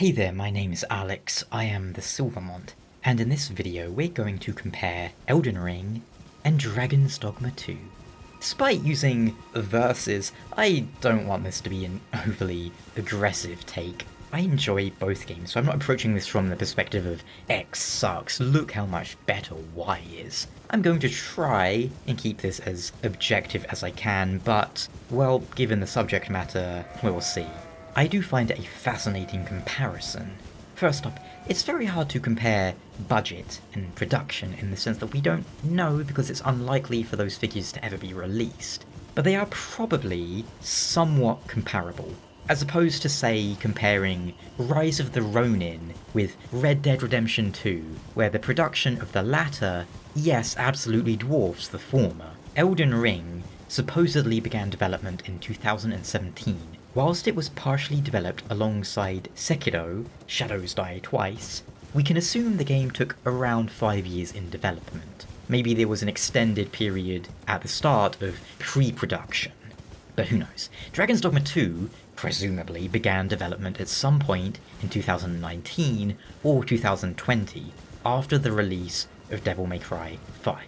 Hey there, my name is Alex, I am the Silver Mont, and in this video we're going to compare Elden Ring and Dragon's Dogma 2. Despite using verses, I don't want this to be an overly aggressive take. I enjoy both games, so I'm not approaching this from the perspective of X sucks, look how much better Y is. I'm going to try and keep this as objective as I can, but, well, given the subject matter, we'll see. I do find it a fascinating comparison. First up, it's very hard to compare budget and production in the sense that we don't know because it's unlikely for those figures to ever be released, but they are probably somewhat comparable. As opposed to, say, comparing Rise of the Ronin with Red Dead Redemption 2, where the production of the latter, yes, absolutely dwarfs the former. Elden Ring supposedly began development in 2017, whilst it was partially developed alongside Sekiro, Shadows Die Twice. We can assume the game took around 5 years in development. Maybe there was an extended period at the start of pre-production. But who knows. Dragon's Dogma 2 presumably began development at some point in 2019 or 2020, after the release of Devil May Cry 5.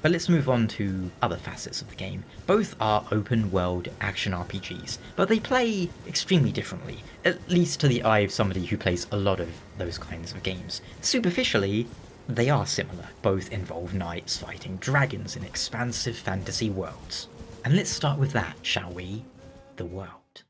But let's move on to other facets of the game. Both are open-world action RPGs, but they play extremely differently, at least to the eye of somebody who plays a lot of those kinds of games. Superficially, they are similar. Both involve knights fighting dragons in expansive fantasy worlds. And let's start with that, shall we? The world.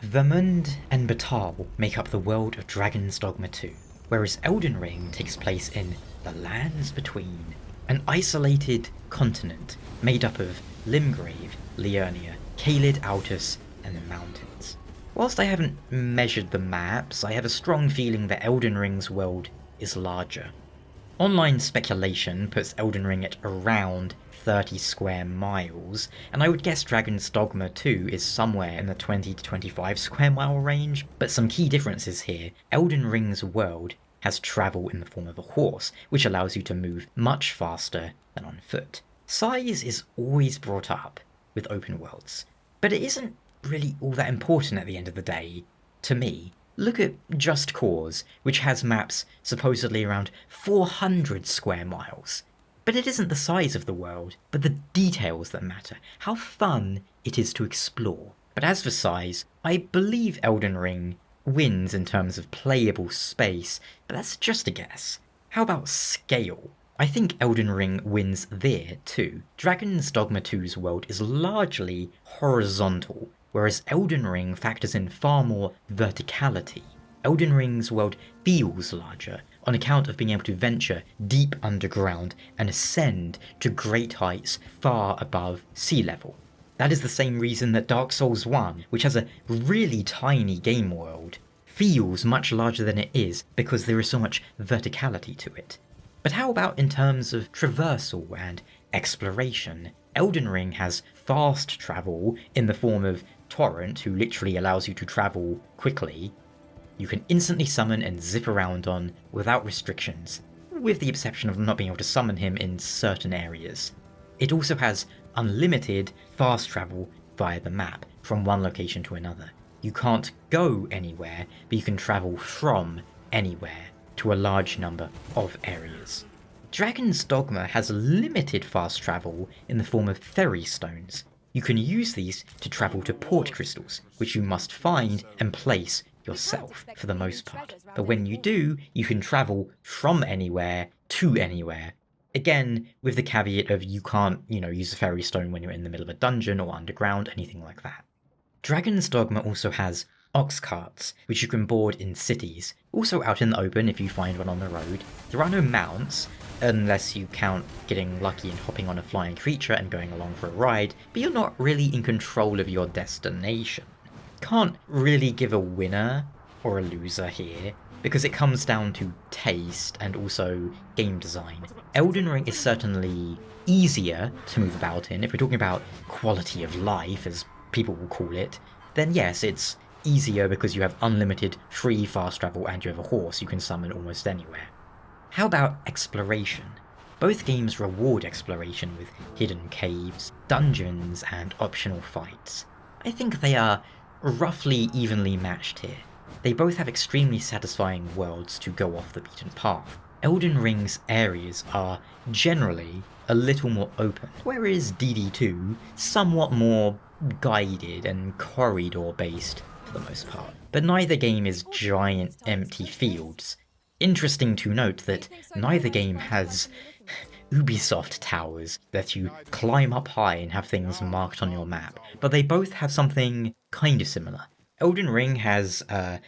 Vermund and Batal make up the world of Dragon's Dogma 2, whereas Elden Ring takes place in the lands between, an isolated continent made up of Limgrave, Liurnia, Caelid Altus, and the mountains. Whilst I haven't measured the maps, I have a strong feeling that Elden Ring's world is larger. Online speculation puts Elden Ring at around 30 square miles, and I would guess Dragon's Dogma 2 is somewhere in the 20 to 25 square mile range, but some key differences here. Elden Ring's world has travel in the form of a horse, which allows you to move much faster than on foot. Size is always brought up with open worlds, but it isn't really all that important at the end of the day, to me. Look at Just Cause, which has maps supposedly around 400 square miles. But it isn't the size of the world, but the details that matter, how fun it is to explore. But as for size, I believe Elden Ring wins in terms of playable space, but that's just a guess. How about scale? I think Elden Ring wins there too. Dragon's Dogma 2's world is largely horizontal, whereas Elden Ring factors in far more verticality. Elden Ring's world feels larger on account of being able to venture deep underground and ascend to great heights far above sea level. That is the same reason that Dark Souls 1, which has a really tiny game world, feels much larger than it is because there is so much verticality to it. But how about in terms of traversal and exploration? Elden Ring has fast travel in the form of Torrent, who literally allows you to travel quickly. You can instantly summon and zip around on without restrictions, with the exception of not being able to summon him in certain areas. It also has unlimited fast travel via the map from one location to another. You can't go anywhere, but you can travel from anywhere to a large number of areas. Dragon's Dogma has limited fast travel in the form of ferry stones. You can use these to travel to port crystals, which you must find and place yourself for the most part. But when you do, you can travel from anywhere to anywhere. Again, with the caveat of you can't, use a ferry stone when you're in the middle of a dungeon or underground, anything like that. Dragon's Dogma also has ox carts, which you can board in cities, also out in the open if you find one on the road. There are no mounts, unless you count getting lucky and hopping on a flying creature and going along for a ride, but you're not really in control of your destination. Can't really give a winner or a loser here, because it comes down to taste and also game design. Elden Ring is certainly easier to move about in. If we're talking about quality of life, as people will call it, then yes, it's easier because you have unlimited free fast travel and you have a horse you can summon almost anywhere. How about exploration? Both games reward exploration with hidden caves, dungeons, and optional fights. I think they are roughly evenly matched here. they both have extremely satisfying worlds to go off the beaten path. Elden Ring's areas are generally a little more open, whereas DD2 somewhat more guided and corridor-based for the most part. But neither game is giant empty fields. Interesting to note that neither game has Ubisoft towers that you climb up high and have things marked on your map, but they both have something kind of similar. Elden Ring has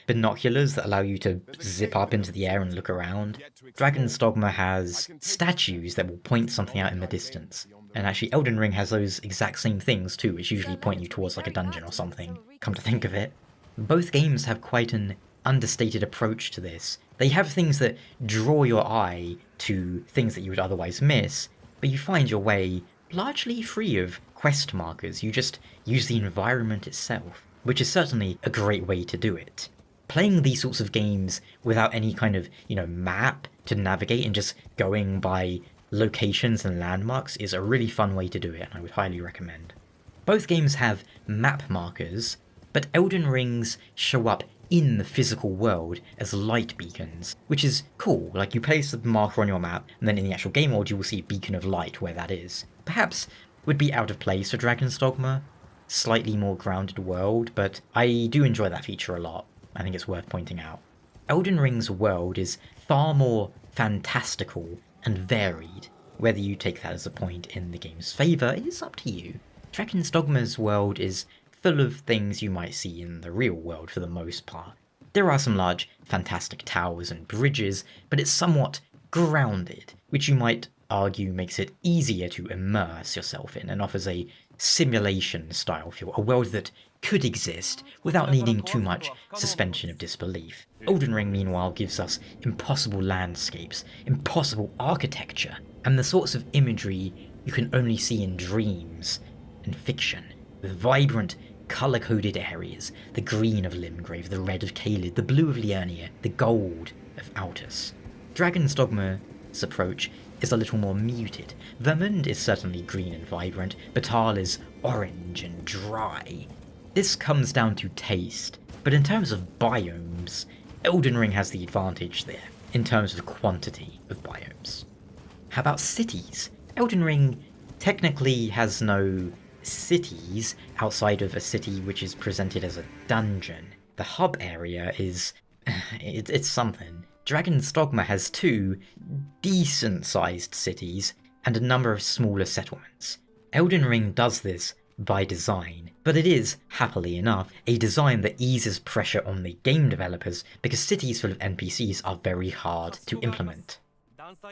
binoculars that allow you to zip up into the air and look around. Dragon's Dogma has statues that will point something out in the distance. And actually Elden Ring has those exact same things too, which usually point you towards like a dungeon or something, come to think of it. Both games have quite an understated approach to this. They have things that draw your eye to things that you would otherwise miss, but you find your way largely free of quest markers. You just use the environment itself, which is certainly a great way to do it. Playing these sorts of games without any kind of, map to navigate and just going by locations and landmarks is a really fun way to do it, and I would highly recommend. Both games have map markers, but Elden Ring's show up in the physical world as light beacons, which is cool. Like, you place the marker on your map, and then in the actual game world you will see a beacon of light where that is. Perhaps would be out of place for Dragon's Dogma, slightly more grounded world, but I do enjoy that feature a lot. I think it's worth pointing out. Elden Ring's world is far more fantastical and varied. Whether you take that as a point in the game's favour is up to you. Dragon's Dogma's world is full of things you might see in the real world for the most part. There are some large, fantastic towers and bridges, but it's somewhat grounded, which you might argue makes it easier to immerse yourself in and offers a simulation-style feel, a world that could exist without needing too much suspension of disbelief. Elden Ring, meanwhile, gives us impossible landscapes, impossible architecture, and the sorts of imagery you can only see in dreams and fiction, with vibrant, colour-coded areas, the green of Limgrave, the red of Caelid, the blue of Liurnia, the gold of Altus. Dragon's Dogma's approach is a little more muted. Vermund is certainly green and vibrant, Battahl is orange and dry. This comes down to taste, but in terms of biomes, Elden Ring has the advantage there, in terms of quantity of biomes. How about cities? Elden Ring technically has no cities outside of a city which is presented as a dungeon. The hub area is... it's something. Dragon's Dogma has 2 decent-sized cities and a number of smaller settlements. Elden Ring does this by design, but it is, happily enough, a design that eases pressure on the game developers because cities full of NPCs are very hard to implement.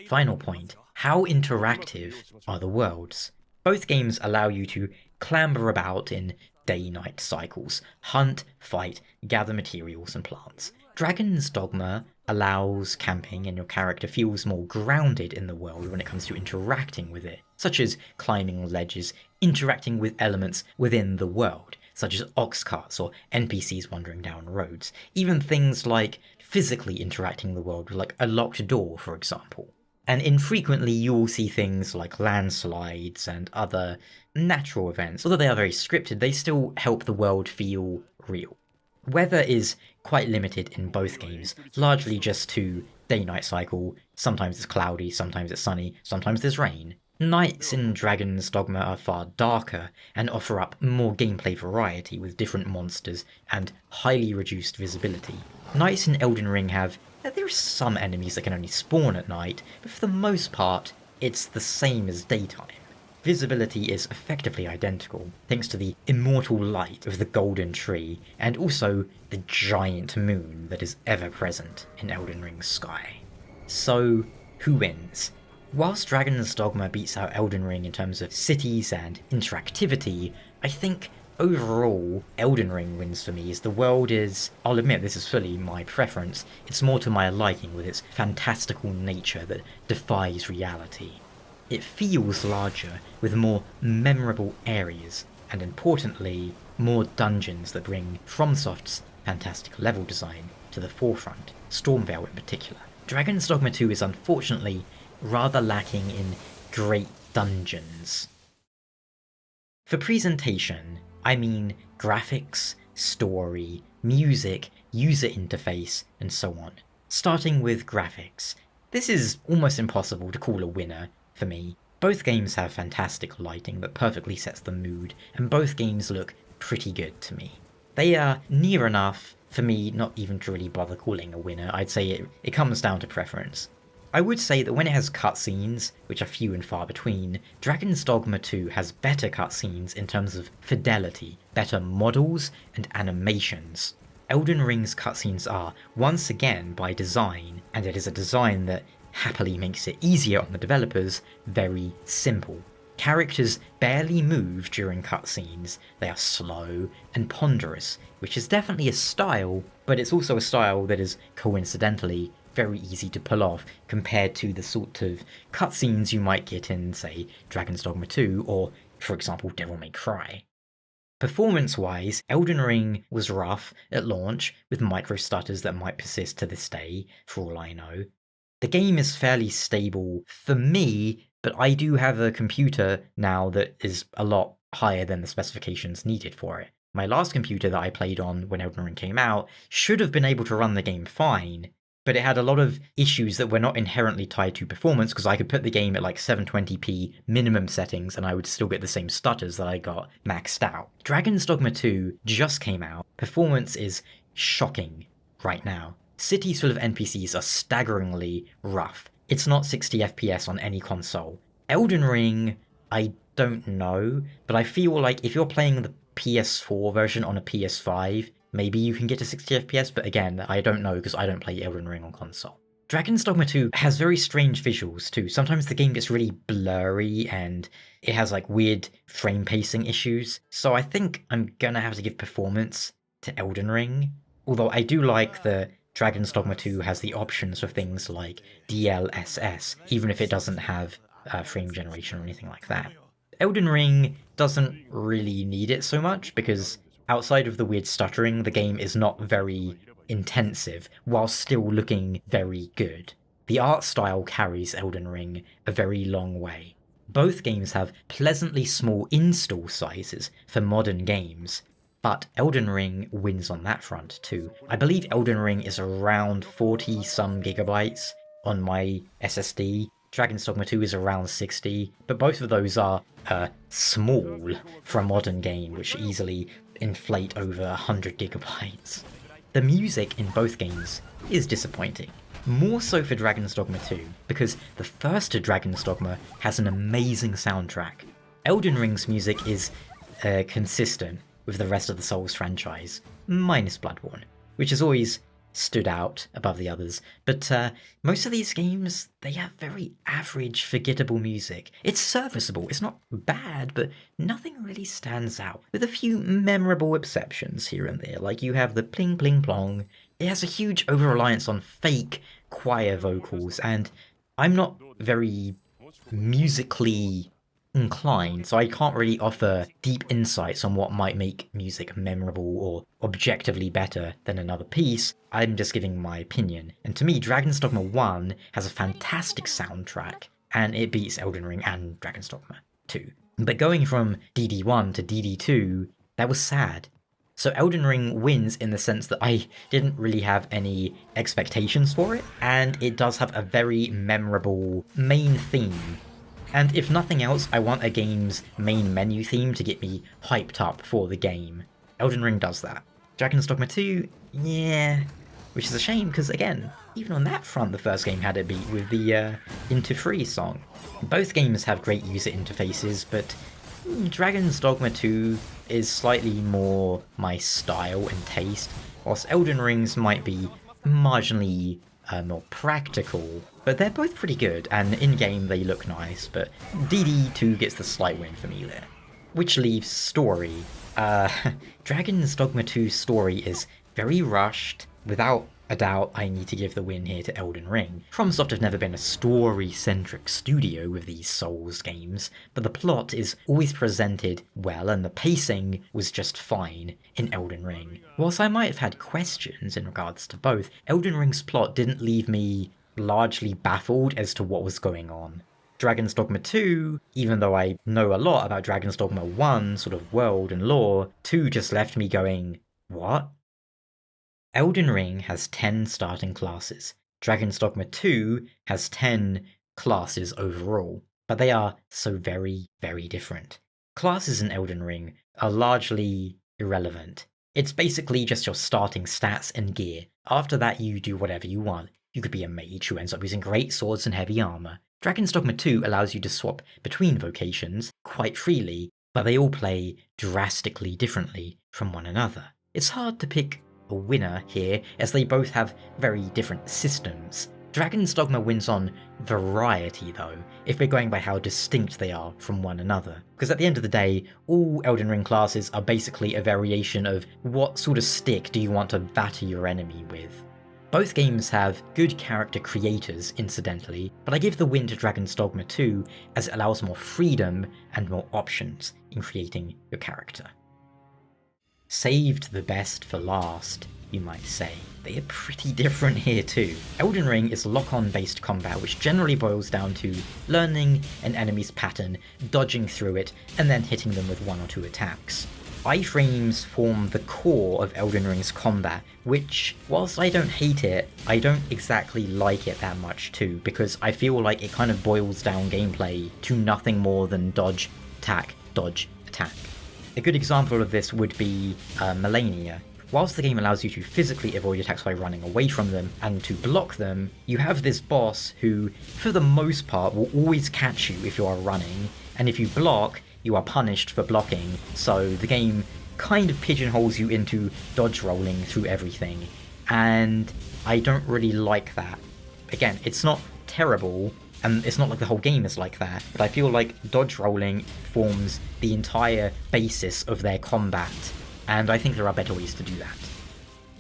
Final point, how interactive are the worlds? Both games allow you to clamber about in day-night cycles, hunt, fight, gather materials and plants. Dragon's Dogma allows camping and your character feels more grounded in the world when it comes to interacting with it, such as climbing ledges, interacting with elements within the world, such as ox carts or NPCs wandering down roads, even things like physically interacting with the world with like a locked door, for example. And infrequently you will see things like landslides and other natural events. Although they are very scripted, they still help the world feel real. Weather is quite limited in both games, largely just to day-night cycle. Sometimes it's cloudy, sometimes it's sunny, sometimes there's rain. Nights in Dragon's Dogma are far darker and offer up more gameplay variety with different monsters and highly reduced visibility. Nights in Elden Ring have... there are some enemies that can only spawn at night, but for the most part, it's the same as daytime. Visibility is effectively identical, thanks to the immortal light of the Golden Tree, and also the giant moon that is ever present in Elden Ring's sky. So, who wins? Whilst Dragon's Dogma beats out Elden Ring in terms of cities and interactivity, I think overall, Elden Ring wins for me, as the world is, I'll admit this is fully my preference, it's more to my liking with its fantastical nature that defies reality. It feels larger, with more memorable areas, and importantly, more dungeons that bring FromSoft's fantastic level design to the forefront, Stormveil in particular. Dragon's Dogma 2 is unfortunately rather lacking in great dungeons. For presentation, I mean graphics, story, music, user interface, and so on. Starting with graphics. This is almost impossible to call a winner for me. Both games have fantastic lighting that perfectly sets the mood, and both games look pretty good to me. They are near enough for me not even to really bother calling a winner. I'd say it comes down to preference. I would say that when it has cutscenes, which are few and far between, Dragon's Dogma 2 has better cutscenes in terms of fidelity, better models, and animations. Elden Ring's cutscenes are, once again by design, and it is a design that happily makes it easier on the developers, very simple. Characters barely move during cutscenes, they are slow and ponderous, which is definitely a style, but it's also a style that is coincidentally very easy to pull off compared to the sort of cutscenes you might get in, say, Dragon's Dogma 2 or, for example, Devil May Cry. Performance-wise, Elden Ring was rough at launch, with micro-stutters that might persist to this day, for all I know. The game is fairly stable for me, but I do have a computer now that is a lot higher than the specifications needed for it. My last computer that I played on when Elden Ring came out should have been able to run the game fine, but it had a lot of issues that were not inherently tied to performance, because I could put the game at like 720p minimum settings and I would still get the same stutters that I got maxed out. Dragon's Dogma 2 just came out. Performance is shocking right now. Cities full of NPCs are staggeringly rough. It's not 60 FPS on any console. Elden Ring, I don't know, but I feel like if you're playing the PS4 version on a PS5, maybe you can get to 60 FPS, but again, I don't know because I don't play Elden Ring on console. Dragon's Dogma 2 has very strange visuals too. Sometimes the game gets really blurry and it has like weird frame pacing issues. So I think I'm gonna have to give performance to Elden Ring. Although I do like that Dragon's Dogma 2 has the options for things like DLSS, even if it doesn't have frame generation or anything like that. Elden Ring doesn't really need it so much because outside of the weird stuttering, the game is not very intensive, while still looking very good. The art style carries Elden Ring a very long way. Both games have pleasantly small install sizes for modern games, but Elden Ring wins on that front too. I believe Elden Ring is around 40 some gigabytes on my SSD. Dragon's Dogma 2 is around 60, but both of those are small for a modern game, which easily inflate over 100 gigabytes. The music in both games is disappointing. More so for Dragon's Dogma 2, because the first Dragon's Dogma has an amazing soundtrack. Elden Ring's music is consistent with the rest of the Souls franchise, minus Bloodborne, which has always stood out above the others, but most of these games, they have very average, forgettable music. It's serviceable, it's not bad, but nothing really stands out, with a few memorable exceptions here and there, like you have the pling pling plong. It has a huge over-reliance on fake choir vocals, and I'm not very musically inclined, so I can't really offer deep insights on what might make music memorable or objectively better than another piece. I'm just giving my opinion. And to me, Dragon's Dogma 1 has a fantastic soundtrack, and it beats Elden Ring and Dragon's Dogma 2. But going from DD1 to DD2, that was sad. So Elden Ring wins in the sense that I didn't really have any expectations for it, and it does have a very memorable main theme. And if nothing else, I want a game's main menu theme to get me hyped up for the game. Elden Ring does that. Dragon's Dogma 2, yeah, which is a shame because, again, even on that front, the first game had a beat with the Into Free song. Both games have great user interfaces, but Dragon's Dogma 2 is slightly more my style and taste, whilst Elden Ring's might be marginally more practical, but they're both pretty good, and in-game they look nice, but DD2 gets the slight win for me there. Which leaves story. Dragon's Dogma 2's story is very rushed. Without a doubt, I need to give the win here to Elden Ring. FromSoft have never been a story-centric studio with these Souls games, but the plot is always presented well and the pacing was just fine in Elden Ring. Whilst I might have had questions in regards to both, Elden Ring's plot didn't leave me largely baffled as to what was going on. Dragon's Dogma 2, even though I know a lot about Dragon's Dogma 1 sort of world and lore, 2 just left me going, what? Elden Ring has 10 starting classes. Dragon's Dogma 2 has 10 classes overall, but they are so very, very different. Classes in Elden Ring are largely irrelevant. It's basically just your starting stats and gear. After that, you do whatever you want. You could be a mage who ends up using great swords and heavy armor. Dragon's Dogma 2 allows you to swap between vocations quite freely, but they all play drastically differently from one another. It's hard to pick a winner here, as they both have very different systems. Dragon's Dogma wins on variety though, if we're going by how distinct they are from one another. Because at the end of the day, all Elden Ring classes are basically a variation of what sort of stick do you want to batter your enemy with. Both games have good character creators, incidentally, but I give the win to Dragon's Dogma 2 as it allows more freedom and more options in creating your character. Saved the best for last, you might say. They are pretty different here too. Elden Ring is lock-on based combat, which generally boils down to learning an enemy's pattern, dodging through it, and then hitting them with 1 or 2 attacks. Iframes form the core of Elden Ring's combat, which, whilst I don't hate it, I don't exactly like it that much too, because I feel like it kind of boils down gameplay to nothing more than dodge, attack, dodge, attack. A good example of this would be Melania. Whilst the game allows you to physically avoid attacks by running away from them and to block them, you have this boss who, for the most part, will always catch you if you are running, and if you block, you are punished for blocking, so the game kind of pigeonholes you into dodge rolling through everything, and I don't really like that. Again, it's not terrible, and it's not like the whole game is like that, but I feel like dodge rolling forms the entire basis of their combat, and I think there are better ways to do that.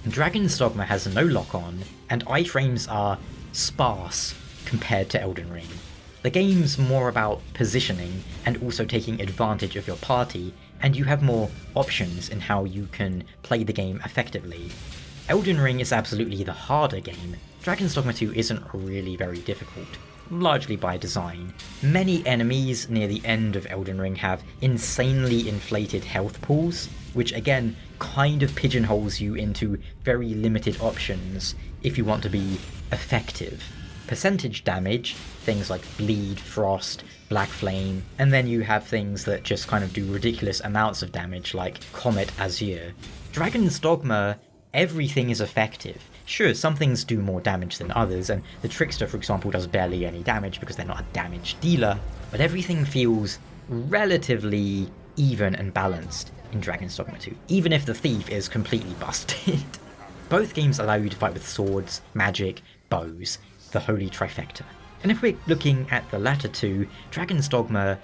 Dragon's Dogma has no lock-on, and iframes are sparse compared to Elden Ring. The game's more about positioning and also taking advantage of your party, and you have more options in how you can play the game effectively. Elden Ring is absolutely the harder game. Dragon's Dogma 2 isn't really very difficult, largely by design. Many enemies near the end of Elden Ring have insanely inflated health pools, which again kind of pigeonholes you into very limited options if you want to be effective. Percentage damage, things like bleed, frost, black flame, and then you have things that just kind of do ridiculous amounts of damage like Comet Azure. Dragon's Dogma, everything is effective. Sure, some things do more damage than others, and the Trickster, for example, does barely any damage because they're not a damage dealer, but everything feels relatively even and balanced in Dragon's Dogma 2, even if the Thief is completely busted. Both games allow you to fight with swords, magic, bows, the holy trifecta. And if we're looking at the latter two, Dragon's Dogma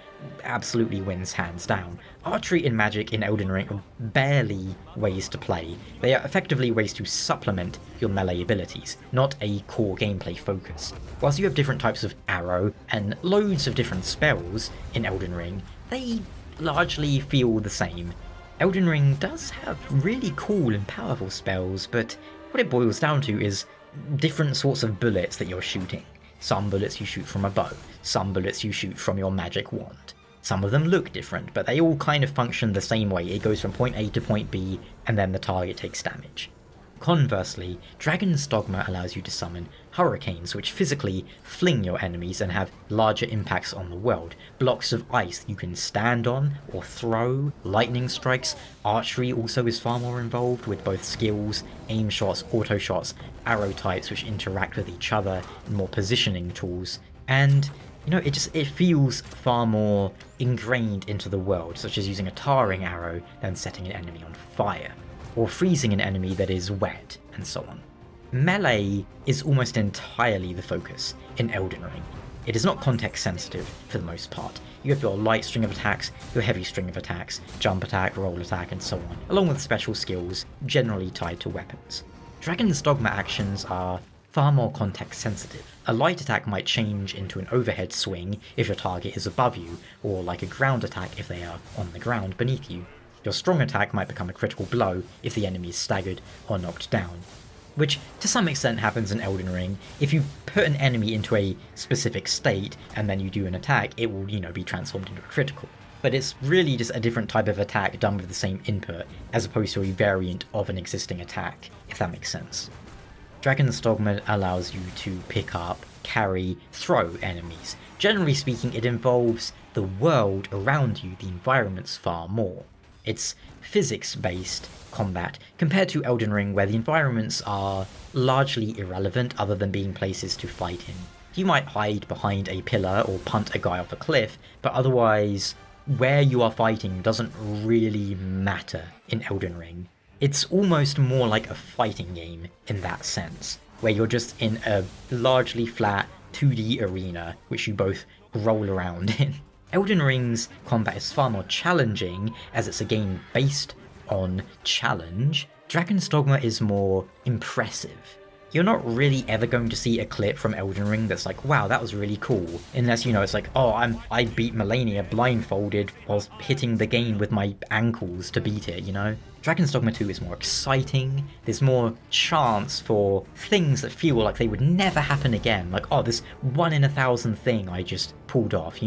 absolutely wins hands down. Archery and magic in Elden Ring are barely ways to play. They are effectively ways to supplement your melee abilities, not a core gameplay focus. Whilst you have different types of arrow and loads of different spells in Elden Ring, they largely feel the same. Elden Ring does have really cool and powerful spells, but what it boils down to is different sorts of bullets that you're shooting. Some bullets you shoot from a bow, some bullets you shoot from your magic wand. Some of them look different, but they all kind of function the same way. It goes from point A to point B, and then the target takes damage. Conversely, Dragon's Dogma allows you to summon hurricanes, which physically fling your enemies and have larger impacts on the world. Blocks of ice you can stand on or throw, lightning strikes. Archery also is far more involved, with both skills, aim shots, auto shots, arrow types which interact with each other, and more positioning tools. And it feels far more ingrained into the world, such as using a tarring arrow than setting an enemy on fire, or freezing an enemy that is wet, and so on. Melee is almost entirely the focus in Elden Ring. It is not context sensitive for the most part. You have your light string of attacks, your heavy string of attacks, jump attack, roll attack, and so on, along with special skills generally tied to weapons. Dragon's Dogma actions are far more context sensitive. A light attack might change into an overhead swing if your target is above you, or like a ground attack if they are on the ground beneath you. Your strong attack might become a critical blow if the enemy is staggered or knocked down, which to some extent happens in Elden Ring. If you put an enemy into a specific state and then you do an attack, it will, be transformed into a critical. but it's really just a different type of attack done with the same input, as opposed to a variant of an existing attack, if that makes sense. Dragon's Dogma allows you to pick up, carry, throw enemies. Generally speaking, it involves the world around you, the environments, far more. It's physics-based combat, compared to Elden Ring, where the environments are largely irrelevant other than being places to fight in. You might hide behind a pillar or punt a guy off a cliff, but otherwise, where you are fighting doesn't really matter in Elden Ring. It's almost more like a fighting game in that sense, where you're just in a largely flat 2D arena which you both roll around in. Elden Ring's combat is far more challenging, as it's a game based on challenge. Dragon's Dogma is more impressive. You're not really ever going to see a clip from Elden Ring that's like, wow, that was really cool. Unless, it's like, oh, I beat Melania blindfolded whilst hitting the game with my ankles to beat it, Dragon's Dogma 2 is more exciting, there's more chance for things that feel like they would never happen again, like, oh, this 1 in 1,000 thing I just pulled off,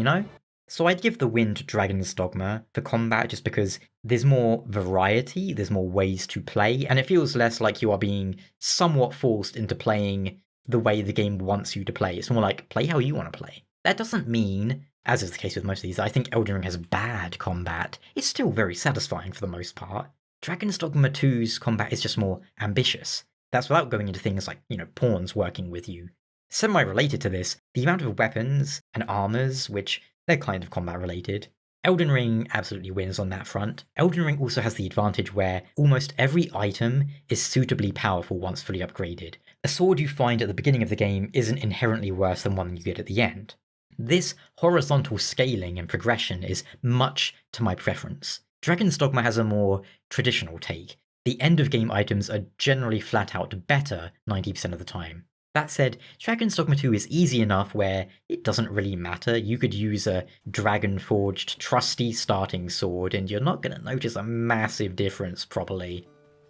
So I'd give the win to Dragon's Dogma for combat just because there's more variety, there's more ways to play, and it feels less like you are being somewhat forced into playing the way the game wants you to play. It's more like, play how you want to play. That doesn't mean, as is the case with most of these, I think Elden Ring has bad combat. It's still very satisfying for the most part. Dragon's Dogma 2's combat is just more ambitious. That's without going into things like, pawns working with you. Semi-related to this, the amount of weapons and armors, which they're kind of combat related. Elden Ring absolutely wins on that front. Elden Ring also has the advantage where almost every item is suitably powerful once fully upgraded. A sword you find at the beginning of the game isn't inherently worse than one you get at the end. This horizontal scaling and progression is much to my preference. Dragon's Dogma has a more traditional take. The end of game items are generally flat out better 90% of the time. That said, Dragon's Dogma 2 is easy enough where it doesn't really matter. You could use a dragon-forged trusty starting sword and you're not going to notice a massive difference probably.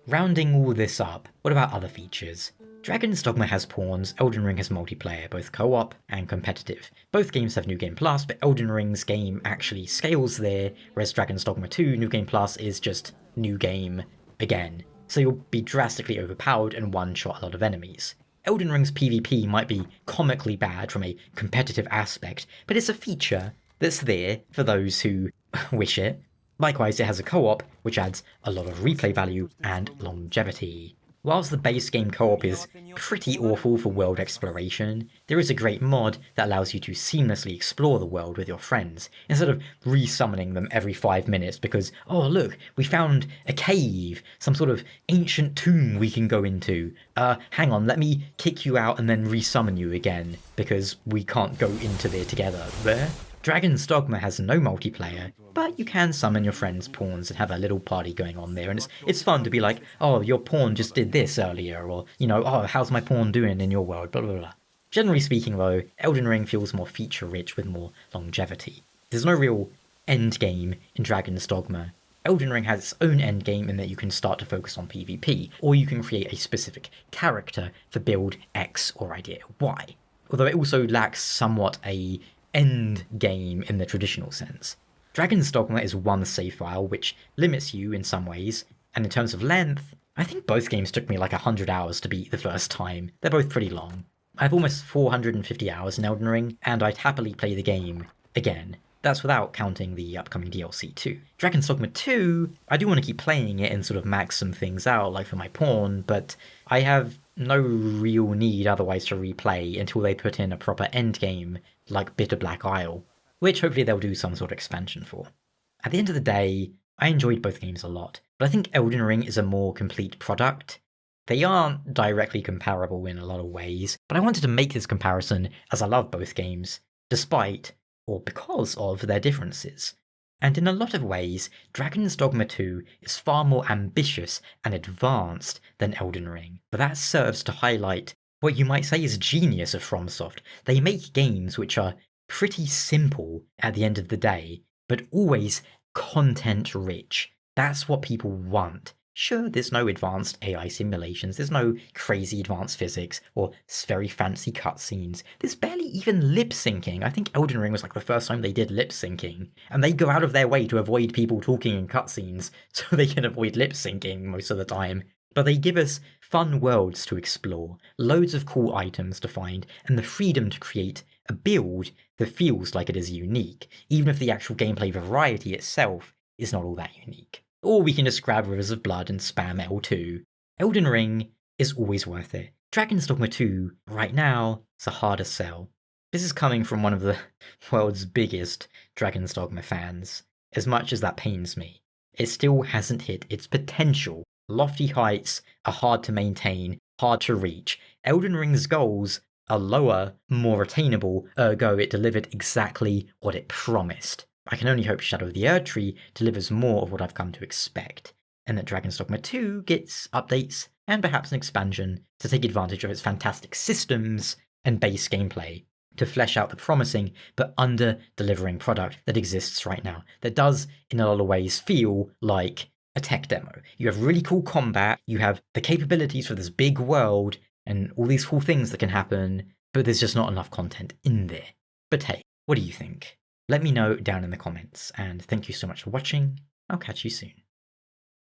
Rounding all this up, what about other features? Dragon's Dogma has pawns, Elden Ring has multiplayer, both co-op and competitive. Both games have New Game Plus, but Elden Ring's game actually scales there, whereas Dragon's Dogma 2 New Game Plus is just New Game again. So you'll be drastically overpowered and one-shot a lot of enemies. Elden Ring's PvP might be comically bad from a competitive aspect, but it's a feature that's there for those who wish it. Likewise, it has a co-op, which adds a lot of replay value and longevity. Whilst the base game co-op is pretty awful for world exploration, there is a great mod that allows you to seamlessly explore the world with your friends, instead of re-summoning them every 5 minutes because, oh look, we found a cave, some sort of ancient tomb we can go into. Hang on, let me kick you out and then re-summon you again, because we can't go into there together. There? Dragon's Dogma has no multiplayer, but you can summon your friends' pawns and have a little party going on there, and it's fun to be like, oh, your pawn just did this earlier, or, oh, how's my pawn doing in your world, blah blah blah. Generally speaking though, Elden Ring feels more feature-rich with more longevity. There's no real endgame in Dragon's Dogma. Elden Ring has its own endgame in that you can start to focus on PvP, or you can create a specific character for build X or idea Y. Although it also lacks somewhat a end game in the traditional sense. Dragon's Dogma is one save file, which limits you in some ways, and in terms of length, I think both games took me like 100 hours to beat the first time. They're both pretty long. I have almost 450 hours in Elden Ring, and I'd happily play the game again. That's without counting the upcoming DLC too. Dragon's Dogma 2, I do want to keep playing it and sort of max some things out, like for my pawn, but I have no real need otherwise to replay until they put in a proper endgame like Bitter Black Isle, which hopefully they'll do some sort of expansion for. At the end of the day, I enjoyed both games a lot, but I think Elden Ring is a more complete product. They aren't directly comparable in a lot of ways, but I wanted to make this comparison as I love both games, despite, or because of, their differences. And in a lot of ways, Dragon's Dogma 2 is far more ambitious and advanced than Elden Ring, but that serves to highlight what you might say is genius of FromSoft. They make games which are pretty simple at the end of the day, but always content-rich. That's what people want. Sure, there's no advanced AI simulations, there's no crazy advanced physics or very fancy cutscenes. There's barely even lip syncing. I think Elden Ring was like the first time they did lip syncing, and they go out of their way to avoid people talking in cutscenes so they can avoid lip syncing most of the time. But they give us fun worlds to explore, loads of cool items to find, and the freedom to create a build that feels like it is unique, even if the actual gameplay variety itself is not all that unique. Or we can just grab Rivers of Blood and spam L2. Elden Ring is always worth it. Dragon's Dogma 2, right now, is a harder sell. This is coming from one of the world's biggest Dragon's Dogma fans. As much as that pains me, it still hasn't hit its potential. Lofty heights are hard to maintain, hard to reach. Elden Ring's goals are lower, more attainable, ergo it delivered exactly what it promised. I can only hope Shadow of the Erdtree delivers more of what I've come to expect, and that Dragon's Dogma 2 gets updates and perhaps an expansion to take advantage of its fantastic systems and base gameplay to flesh out the promising but under-delivering product that exists right now, that does, in a lot of ways, feel like a tech demo. You have really cool combat, you have the capabilities for this big world, and all these cool things that can happen, but there's just not enough content in there. But hey, what do you think? Let me know down in the comments, and thank you so much for watching. I'll catch you soon.